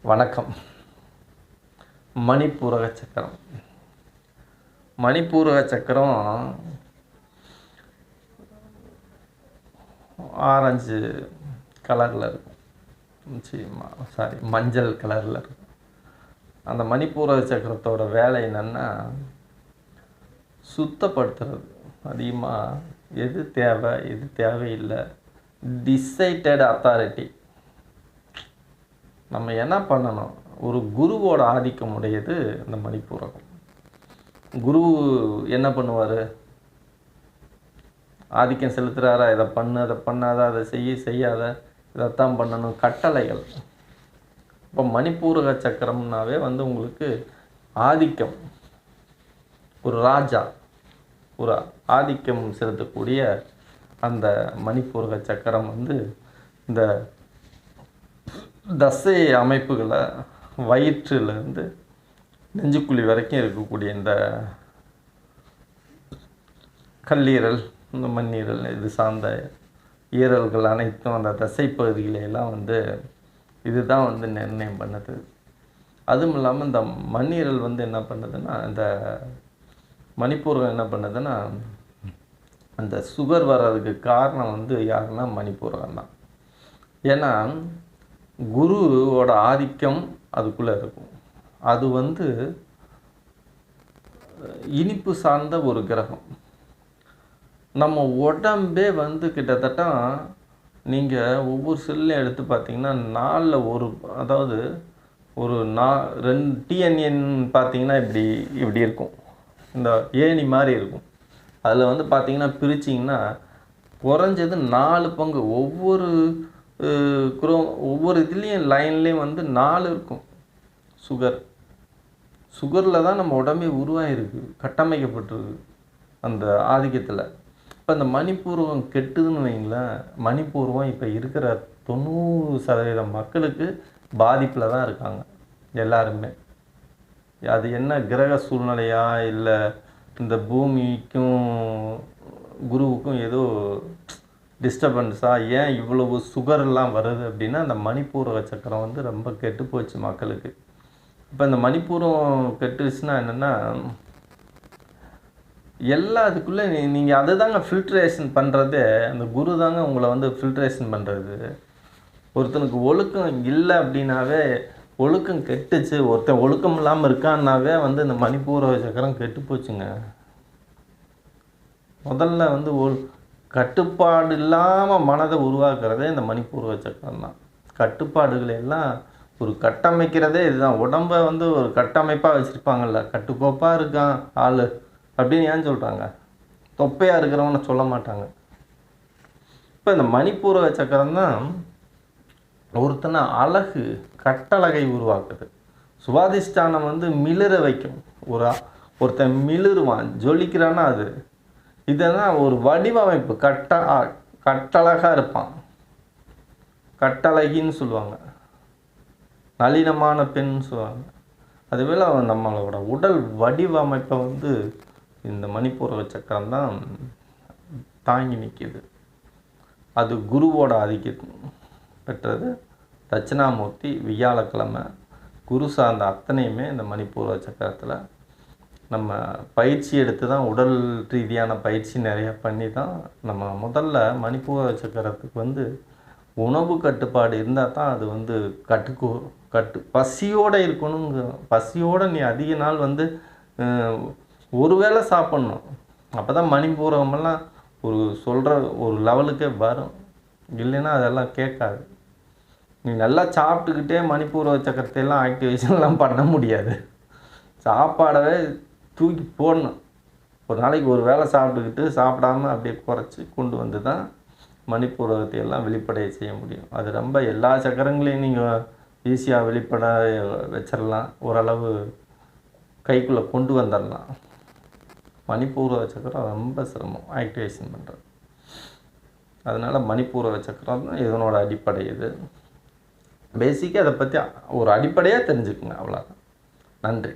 வணக்கம். மணிப்பூரக சக்கரம். மணிப்பூரக சக்கரம் ஆரஞ்சு கலரில் இருக்கும். மஞ்சள் கலரில் இருக்கும். அந்த மணிப்பூரக சக்கரத்தோட வேலை என்னென்னா, சுத்தப்படுத்துறது. அதிகமாக எது தேவை எது தேவையில்லை, டிசைடட் அத்தாரிட்டி. நம்ம என்ன பண்ணணும், ஒரு குருவோட ஆதிக்கம் உடையது இந்த மணிப்பூரகம். குரு என்ன பண்ணுவார், ஆதிக்கம் செலுத்துகிறாரா, இதை பண்ணு அதை பண்ணாத, அதை செய்யாத, இதைத்தான் பண்ணணும், கட்டளைகள். இப்போ மணிப்பூரக சக்கரம்னாவே உங்களுக்கு ஆதிக்கம், ஒரு ராஜா, ஒரு ஆதிக்கம் செலுத்தக்கூடிய அந்த மணிப்பூரக சக்கரம் இந்த தசை அமைப்புகளை வயிற்றிலிருந்து நெஞ்சுக்குழி வரைக்கும் இருக்கக்கூடிய இந்த கல்லீரல், இந்த மண்ணீரல், இது சார்ந்த ஈரல்கள் அனைத்தும் அந்த தசை பகுதிகளெல்லாம் இதுதான் நிர்ணயம் பண்ணுது. அதுவும் இல்லாமல் இந்த மண்ணீரல் என்ன பண்ணுதுன்னா, இந்த மணிப்பூரகம் என்ன பண்ணுதுன்னா, அந்த சுகர் வர்றதுக்கு காரணம் யாருன்னா மணிப்பூரகம் தான். ஏன்னா குருவோட ஆதிக்கம் அதுக்குள்ளே இருக்கும். அது இனிப்பு சார்ந்த ஒரு கிரகம். நம்ம உடம்பே கிட்டத்தட்ட நீங்கள் ஒவ்வொரு செல்லையும் எடுத்து பார்த்தீங்கன்னா, நாளில் அதாவது ஒரு 2 டிஎன்ஏன்னு பார்த்தீங்கன்னா இப்படி இருக்கும். இந்த ஏணி மாதிரி இருக்கும். அதில் பார்த்தீங்கன்னா பிரிச்சிங்கன்னா குறைஞ்சது 4 பங்கு ஒவ்வொரு இதுலேயும் லைன்லேயும் 4 இருக்கும். சுகரில் தான் நம்ம உடம்பே உருவாகிருக்கு, கட்டமைக்கப்பட்டிருக்கு அந்த ஆதிக்கத்தில். இப்போ இந்த மணிப்பூர்வம் கெட்டுதுன்னு வைங்களேன், மணிப்பூர்வம் இப்போ இருக்கிற 90% மக்களுக்கு பாதிப்பில் தான் இருக்காங்க எல்லாருமே. அது என்ன கிரக சூழ்நிலையா, இல்லை இந்த பூமிக்கும் குருவுக்கும் ஏதோ டிஸ்டர்பன்ஸாக, ஏன் இவ்வளவு சுகர்லாம் வருது அப்படின்னா, அந்த மணிப்பூரக சக்கரம் ரொம்ப கெட்டு போச்சு மக்களுக்கு. இப்போ இந்த மணிப்பூரம் கெட்டுச்சுன்னா என்னென்னா, எல்லாத்துக்குள்ளே நீங்கள் அதை தாங்க ஃபில்ட்ரேஷன் பண்ணுறதே. அந்த குரு தாங்க உங்களை ஃபில்ட்ரேஷன் பண்ணுறது. ஒருத்தனுக்கு ஒழுக்கம் இல்லை அப்படின்னாவே, ஒழுக்கம் கெட்டுச்சு, ஒருத்தன் ஒழுக்கம் இல்லாமல் இருக்கான்னாவே இந்த மணிப்பூரக சக்கரம் கெட்டு போச்சுங்க. முதல்ல கட்டுப்பாடு இல்லாமல் மனதை உருவாக்குறதே இந்த மணிப்பூரக சக்கரம் தான். கட்டுப்பாடுகளை எல்லாம் ஒரு கட்டமைக்கிறதே இதுதான். உடம்பை ஒரு கட்டமைப்பாக வச்சுருப்பாங்கள்ல, கட்டுக்கோப்பாக இருக்கான் ஆள் அப்படின்னு ஏன் சொல்கிறாங்க, தொப்பையாக இருக்கிறவன்னு சொல்ல மாட்டாங்க. இப்போ இந்த மணிப்பூரக சக்கரம் தான் ஒருத்தனை அழகு, கட்டழகை உருவாக்குது. சுவாதிஷ்டானம் மிளிர வைக்கும். ஒருத்தன் மிளிருவான், ஜொலிக்கிறான்னா அது இதெல்லாம் ஒரு வடிவமைப்பு. கட்டழகாக இருப்பான், கட்டழகின்னு சொல்லுவாங்க, நளினமான பெண்னு சொல்லுவாங்க. அதுவேளை நம்மளோட உடல் வடிவமைப்பை இந்த மணிப்பூரக சக்கரம் தான் தாங்கி நிற்கிது. அது குருவோட ஆதிக்கம் பெற்றது. தட்சிணாமூர்த்தி, வியாழக்கிழமை, குரு சார்ந்த அத்தனையுமே இந்த மணிப்பூரக சக்கரத்தில் நம்ம பயிற்சி எடுத்து தான், உடல் ரீதியான பயிற்சி நிறையா பண்ணி தான் நம்ம முதல்ல மணிப்பூரக சக்கரத்துக்கு உணவு கட்டுப்பாடு இருந்தால் தான் அது பசியோடு இருக்கணுங்க. பசியோடு நீ அதிக நாள் ஒரு வேளை சாப்பிட்ணும். அப்போ தான் மணிப்பூரகமெல்லாம் சொல்கிற ஒரு லெவலுக்கே வரும். இல்லைன்னா அதெல்லாம் கேட்காது. நீ நல்லா சாப்பிட்டுக்கிட்டே மணிப்பூரக சக்கரத்தையெல்லாம் ஆக்டிவேஷன்லாம் பண்ண முடியாது. சாப்பாடவே தூக்கி போடணும். ஒரு நாளைக்கு ஒரு வேளை சாப்பிட்டுக்கிட்டு சாப்பிடாமல் அப்படியே குறைச்சி கொண்டு தான் மணிப்பூரகத்தையெல்லாம் வெளிப்படைய செய்ய முடியும். அது ரொம்ப எல்லா சக்கரங்களையும் நீங்கள் ஈஸியாக வெளிப்பட வச்சிடலாம், ஓரளவு கைக்குள்ளே கொண்டு வந்துடலாம். மணிப்பூரக சக்கரம் ரொம்ப சிரமம் ஆக்டிவேஷன் பண்ணுறது. அதனால் மணிப்பூரக சக்கரம் தான் இதனோட அடிப்படை. இது பேசிக்காக அதை பற்றி ஒரு அடிப்படையாக தெரிஞ்சுக்குங்க, அவ்வளோதான். நன்றி.